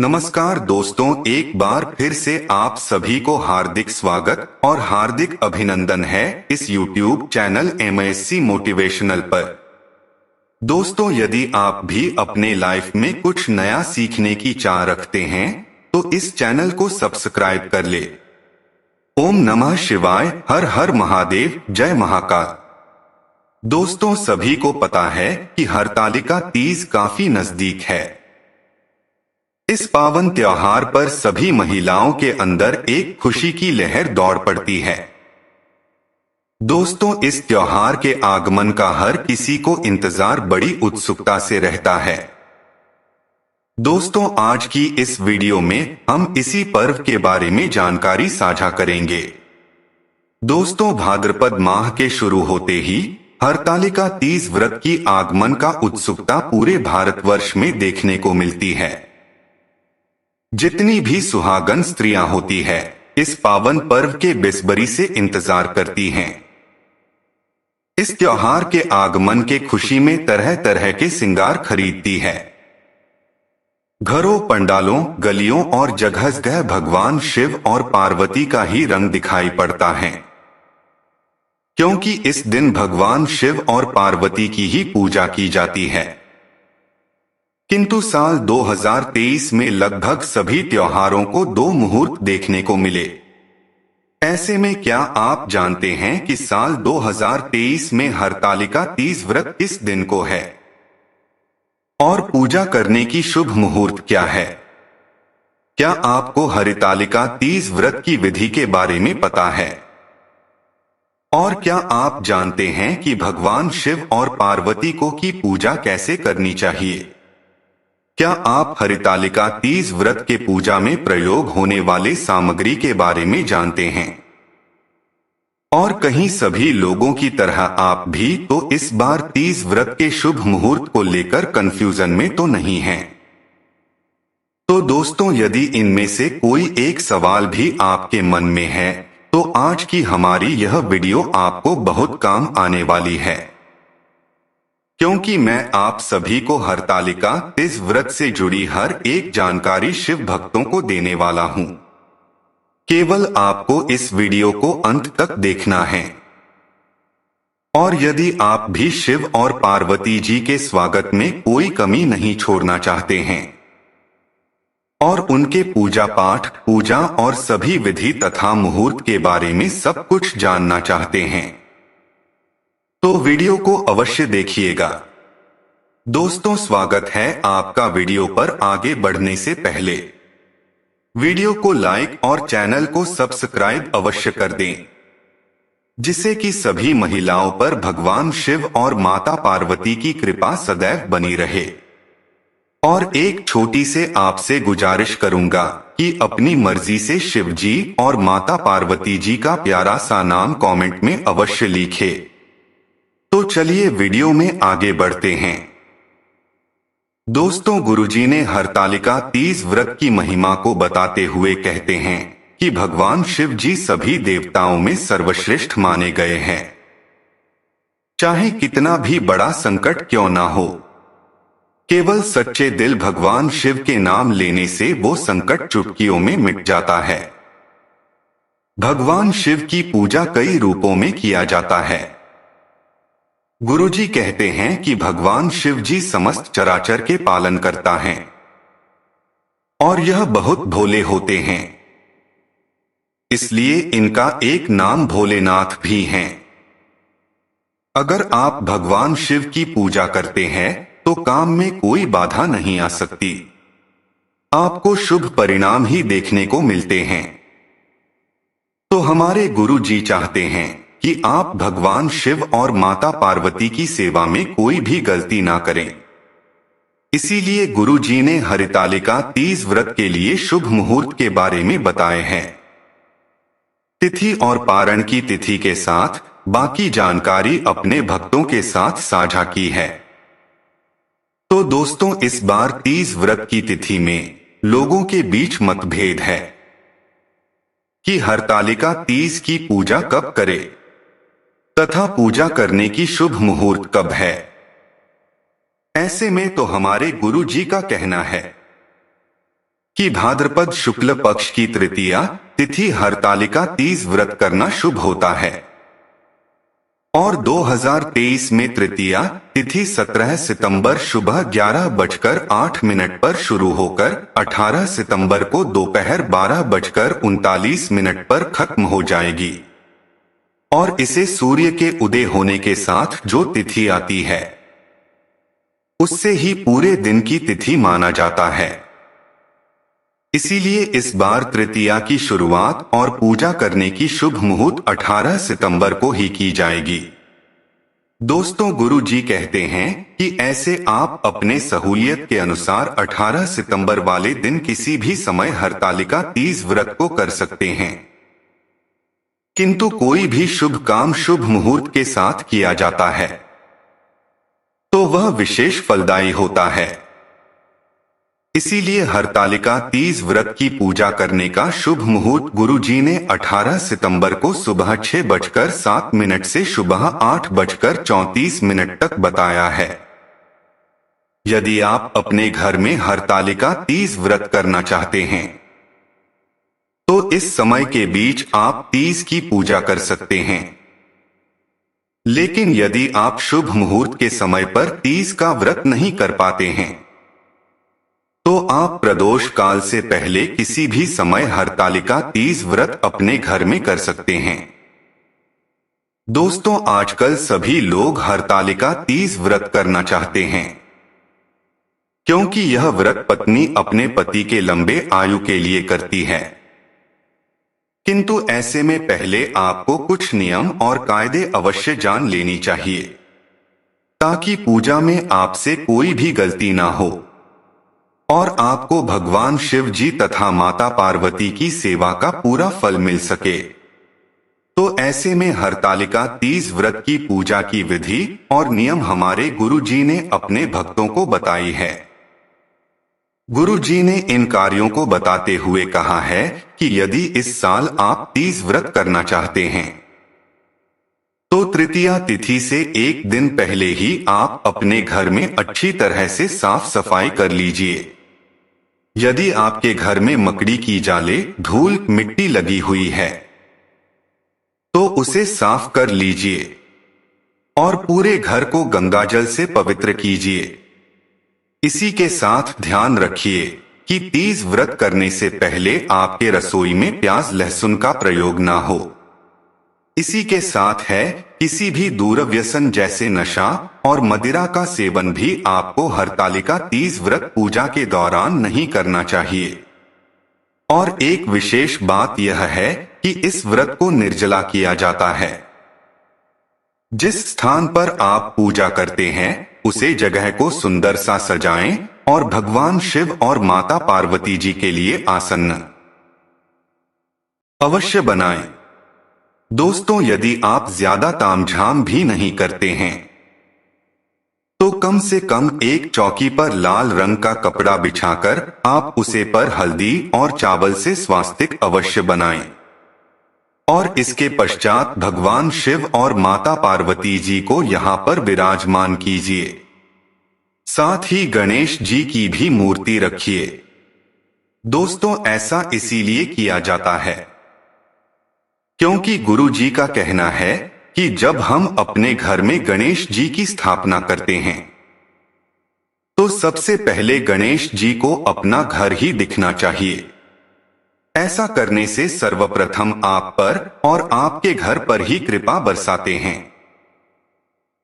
नमस्कार दोस्तों, एक बार फिर से आप सभी को हार्दिक स्वागत और हार्दिक अभिनंदन है इस YouTube चैनल MSC मोटिवेशनल पर। दोस्तों, यदि आप भी अपने लाइफ में कुछ नया सीखने की चाह रखते हैं तो इस चैनल को सब्सक्राइब कर ले। ओम नमः शिवाय, हर हर महादेव, जय महाकाल। दोस्तों, सभी को पता है कि हरतालिका तीज काफी नजदीक है। इस पावन त्योहार पर सभी महिलाओं के अंदर एक खुशी की लहर दौड़ पड़ती है। दोस्तों, इस त्योहार के आगमन का हर किसी को इंतजार बड़ी उत्सुकता से रहता है। दोस्तों, आज की इस वीडियो में हम इसी पर्व के बारे में जानकारी साझा करेंगे। दोस्तों, भाद्रपद माह के शुरू होते ही हरतालिका तीज व्रत की आगमन का उत्सुकता पूरे भारतवर्ष में देखने को मिलती है। जितनी भी सुहागन स्त्रियां होती है, इस पावन पर्व के बेसब्री से इंतजार करती हैं। इस त्योहार के आगमन के खुशी में तरह तरह के श्रृंगार खरीदती है। घरों, पंडालों, गलियों और जगह जगह भगवान शिव और पार्वती का ही रंग दिखाई पड़ता है, क्योंकि इस दिन भगवान शिव और पार्वती की ही पूजा की जाती है। किंतु साल 2023 में लगभग सभी त्योहारों को दो मुहूर्त देखने को मिले। ऐसे में क्या आप जानते हैं कि साल 2023 में हरतालिका तीज व्रत किस दिन को है और पूजा करने की शुभ मुहूर्त क्या है? क्या आपको हरतालिका तीज व्रत की विधि के बारे में पता है? और क्या आप जानते हैं कि भगवान शिव और पार्वती को की पूजा कैसे करनी चाहिए? क्या आप हरतालिका तीज व्रत के पूजा में प्रयोग होने वाले सामग्री के बारे में जानते हैं? और कहीं सभी लोगों की तरह आप भी तो इस बार तीज व्रत के शुभ मुहूर्त को लेकर कंफ्यूजन में तो नहीं हैं? तो दोस्तों, यदि इनमें से कोई एक सवाल भी आपके मन में है तो आज की हमारी यह वीडियो आपको बहुत काम आने वाली है, क्योंकि मैं आप सभी को हरतालिका तीज व्रत से जुड़ी हर एक जानकारी शिव भक्तों को देने वाला हूं। केवल आपको इस वीडियो को अंत तक देखना है। और यदि आप भी शिव और पार्वती जी के स्वागत में कोई कमी नहीं छोड़ना चाहते हैं और उनके पूजा पाठ, पूजा और सभी विधि तथा मुहूर्त के बारे में सब कुछ जानना चाहते हैं, तो वीडियो को अवश्य देखिएगा। दोस्तों, स्वागत है आपका वीडियो पर। आगे बढ़ने से पहले वीडियो को लाइक और चैनल को सब्सक्राइब अवश्य कर दें, जिससे कि सभी महिलाओं पर भगवान शिव और माता पार्वती की कृपा सदैव बनी रहे। और एक छोटी से आपसे गुजारिश करूंगा कि अपनी मर्जी से शिव जी और माता पार्वती जी का प्यारा सा नाम कमेंट में अवश्य लिखे। तो चलिए वीडियो में आगे बढ़ते हैं। दोस्तों, गुरुजी ने हरतालिका तीज व्रत की महिमा को बताते हुए कहते हैं कि भगवान शिव जी सभी देवताओं में सर्वश्रेष्ठ माने गए हैं। चाहे कितना भी बड़ा संकट क्यों ना हो, केवल सच्चे दिल भगवान शिव के नाम लेने से वो संकट चुटकियों में मिट जाता है। भगवान शिव की पूजा कई रूपों में किया जाता है। गुरुजी कहते हैं कि भगवान शिव जी समस्त चराचर के पालन करता है और यह बहुत भोले होते हैं, इसलिए इनका एक नाम भोलेनाथ भी है। अगर आप भगवान शिव की पूजा करते हैं तो काम में कोई बाधा नहीं आ सकती, आपको शुभ परिणाम ही देखने को मिलते हैं। तो हमारे गुरु जी चाहते हैं कि आप भगवान शिव और माता पार्वती की सेवा में कोई भी गलती ना करें। इसीलिए गुरु जी ने हरतालिका तीज व्रत के लिए शुभ मुहूर्त के बारे में बताए हैं। तिथि और पारण की तिथि के साथ बाकी जानकारी अपने भक्तों के साथ साझा की है। तो दोस्तों, इस बार तीज व्रत की तिथि में लोगों के बीच मतभेद है कि हरतालिका तीज की पूजा कब करें तथा पूजा करने की शुभ मुहूर्त कब है। ऐसे में तो हमारे गुरु जी का कहना है कि भाद्रपद शुक्ल पक्ष की तृतीया तिथि हरतालिका तीज व्रत करना शुभ होता है और 2023 में तृतीया तिथि 17 सितंबर सुबह 11:08 पर शुरू होकर 18 सितंबर को दोपहर 12:39 पर खत्म हो जाएगी और इसे सूर्य के उदय होने के साथ जो तिथि आती है उससे ही पूरे दिन की तिथि माना जाता है। इसीलिए इस बार तृतीया की शुरुआत और पूजा करने की शुभ मुहूर्त 18 सितंबर को ही की जाएगी। दोस्तों, गुरु जी कहते हैं कि ऐसे आप अपने सहूलियत के अनुसार 18 सितंबर वाले दिन किसी भी समय हरतालिका तीज व्रत को कर सकते हैं, किंतु कोई भी शुभ काम शुभ मुहूर्त के साथ किया जाता है तो वह विशेष फलदायी होता है। इसीलिए हरतालिका तीज व्रत की पूजा करने का शुभ मुहूर्त गुरु जी ने 18 सितंबर को सुबह 6:07 से सुबह 8:34 तक बताया है। यदि आप अपने घर में हरतालिका तीज व्रत करना चाहते हैं तो इस समय के बीच आप तीज की पूजा कर सकते हैं, लेकिन यदि आप शुभ मुहूर्त के समय पर तीज का व्रत नहीं कर पाते हैं तो आप प्रदोष काल से पहले किसी भी समय हरतालिका तीज व्रत अपने घर में कर सकते हैं। दोस्तों, आजकल सभी लोग हरतालिका तीज व्रत करना चाहते हैं क्योंकि यह व्रत पत्नी अपने पति के लंबे आयु के लिए करती है, किंतु ऐसे में पहले आपको कुछ नियम और कायदे अवश्य जान लेनी चाहिए ताकि पूजा में आपसे कोई भी गलती ना हो और आपको भगवान शिव जी तथा माता पार्वती की सेवा का पूरा फल मिल सके। तो ऐसे में हरतालिका तीज व्रत की पूजा की विधि और नियम हमारे गुरु जी ने अपने भक्तों को बताई है। गुरु जी ने इन कार्यों को बताते हुए कहा है कि यदि इस साल आप तीज व्रत करना चाहते हैं तो तृतीया तिथि से एक दिन पहले ही आप अपने घर में अच्छी तरह से साफ सफाई कर लीजिए। यदि आपके घर में मकड़ी की जाले, धूल, मिट्टी लगी हुई है तो उसे साफ कर लीजिए और पूरे घर को गंगाजल से पवित्र कीजिए। इसी के साथ ध्यान रखिए कि तीज व्रत करने से पहले आपके रसोई में प्याज लहसुन का प्रयोग ना हो। इसी के साथ है किसी भी दूरव्यसन जैसे नशा और मदिरा का सेवन भी आपको हरतालिका तीज व्रत पूजा के दौरान नहीं करना चाहिए। और एक विशेष बात यह है कि इस व्रत को निर्जला किया जाता है। जिस स्थान पर आप पूजा करते हैं उसे जगह को सुंदर सा सजाएं और भगवान शिव और माता पार्वती जी के लिए आसन अवश्य बनाएं। दोस्तों, यदि आप ज्यादा तामझाम भी नहीं करते हैं तो कम से कम एक चौकी पर लाल रंग का कपड़ा बिछाकर आप उसे पर हल्दी और चावल से स्वास्तिक अवश्य बनाएं और इसके पश्चात भगवान शिव और माता पार्वती जी को यहाँ पर विराजमान कीजिए। साथ ही गणेश जी की भी मूर्ति रखिए। दोस्तों, ऐसा इसीलिए किया जाता है क्योंकि गुरु जी का कहना है कि जब हम अपने घर में गणेश जी की स्थापना करते हैं तो सबसे पहले गणेश जी को अपना घर ही दिखना चाहिए। ऐसा करने से सर्वप्रथम आप पर और आपके घर पर ही कृपा बरसाते हैं।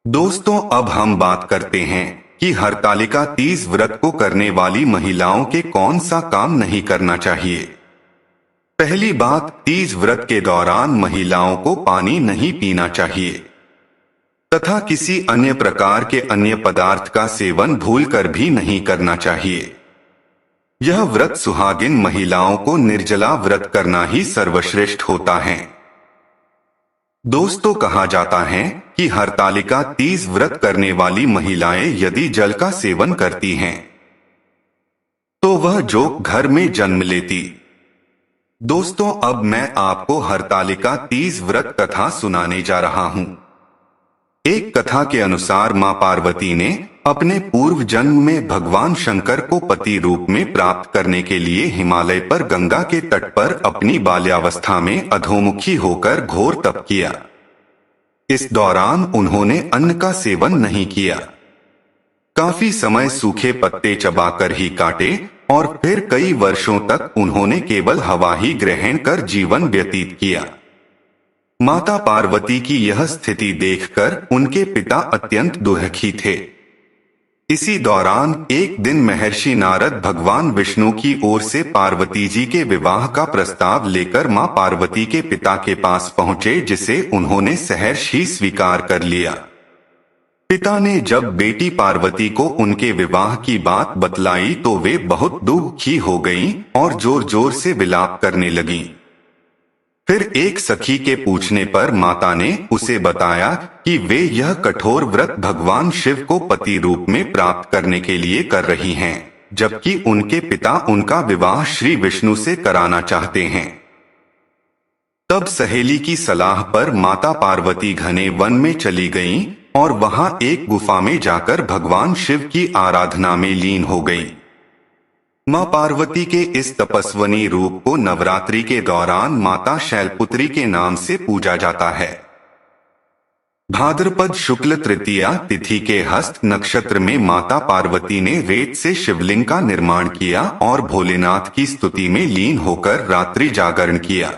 दोस्तों, अब हम बात करते हैं कि हरतालिका तीज व्रत को करने वाली महिलाओं के कौन सा काम नहीं करना चाहिए। पहली बात, तीज व्रत के दौरान महिलाओं को पानी नहीं पीना चाहिए तथा किसी अन्य प्रकार के अन्य पदार्थ का सेवन भूलकर भी नहीं करना चाहिए। यह व्रत सुहागिन महिलाओं को निर्जला व्रत करना ही सर्वश्रेष्ठ होता है। दोस्तों, कहा जाता है कि हरतालिका तीज व्रत करने वाली महिलाएं यदि जल का सेवन करती हैं तो वह जोग घर में जन्म लेती। दोस्तों, अब मैं आपको हरतालिका तीज व्रत कथा सुनाने जा रहा हूं। एक कथा के अनुसार मां पार्वती ने अपने पूर्व जन्म में भगवान शंकर को पति रूप में प्राप्त करने के लिए हिमालय पर गंगा के तट पर अपनी बाल्यावस्था में अधोमुखी होकर घोर तप किया। इस दौरान उन्होंने अन्न का सेवन नहीं किया। काफी समय सूखे पत्ते चबाकर ही काटे और फिर कई वर्षों तक उन्होंने केवल हवा ही ग्रहण कर जीवन व्यतीत किया। माता पार्वती की यह स्थिति देखकर उनके पिता अत्यंत दुखी थे। इसी दौरान एक दिन महर्षि नारद भगवान विष्णु की ओर से पार्वती जी के विवाह का प्रस्ताव लेकर मां पार्वती के पिता के पास पहुंचे, जिसे उन्होंने सहर्ष ही स्वीकार कर लिया। पिता ने जब बेटी पार्वती को उनके विवाह की बात बतलाई तो वे बहुत दुखी हो गईं और जोर जोर से विलाप करने लगीं। फिर एक सखी के पूछने पर माता ने उसे बताया कि वे यह कठोर व्रत भगवान शिव को पति रूप में प्राप्त करने के लिए कर रही हैं, जबकि उनके पिता उनका विवाह श्री विष्णु से कराना चाहते हैं। तब सहेली की सलाह पर माता पार्वती घने वन में चली गईं और वहां एक गुफा में जाकर भगवान शिव की आराधना में लीन हो गईं। मां पार्वती के इस तपस्वनी रूप को नवरात्रि के दौरान माता शैलपुत्री के नाम से पूजा जाता है। भाद्रपद शुक्ल तृतीया तिथि के हस्त नक्षत्र में माता पार्वती ने रेत से शिवलिंग का निर्माण किया और भोलेनाथ की स्तुति में लीन होकर रात्रि जागरण किया।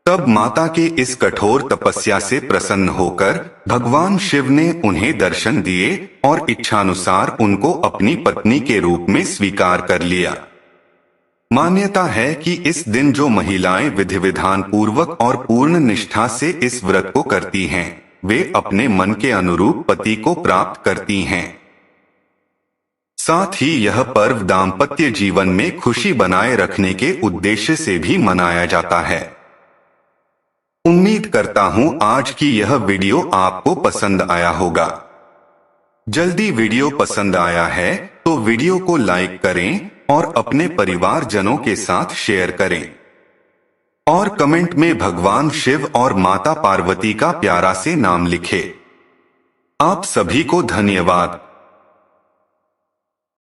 तब माता के इस कठोर तपस्या से प्रसन्न होकर भगवान शिव ने उन्हें दर्शन दिए और इच्छानुसार उनको अपनी पत्नी के रूप में स्वीकार कर लिया। मान्यता है कि इस दिन जो महिलाएं विधि विधान पूर्वक और पूर्ण निष्ठा से इस व्रत को करती हैं, वे अपने मन के अनुरूप पति को प्राप्त करती हैं। साथ ही यह पर्व दाम्पत्य जीवन में खुशी बनाए रखने के उद्देश्य से भी मनाया जाता है। उम्मीद करता हूं आज की यह वीडियो आपको पसंद आया होगा। जल्दी वीडियो पसंद आया है तो वीडियो को लाइक करें और अपने परिवारजनों के साथ शेयर करें और कमेंट में भगवान शिव और माता पार्वती का प्यारा से नाम लिखें। आप सभी को धन्यवाद।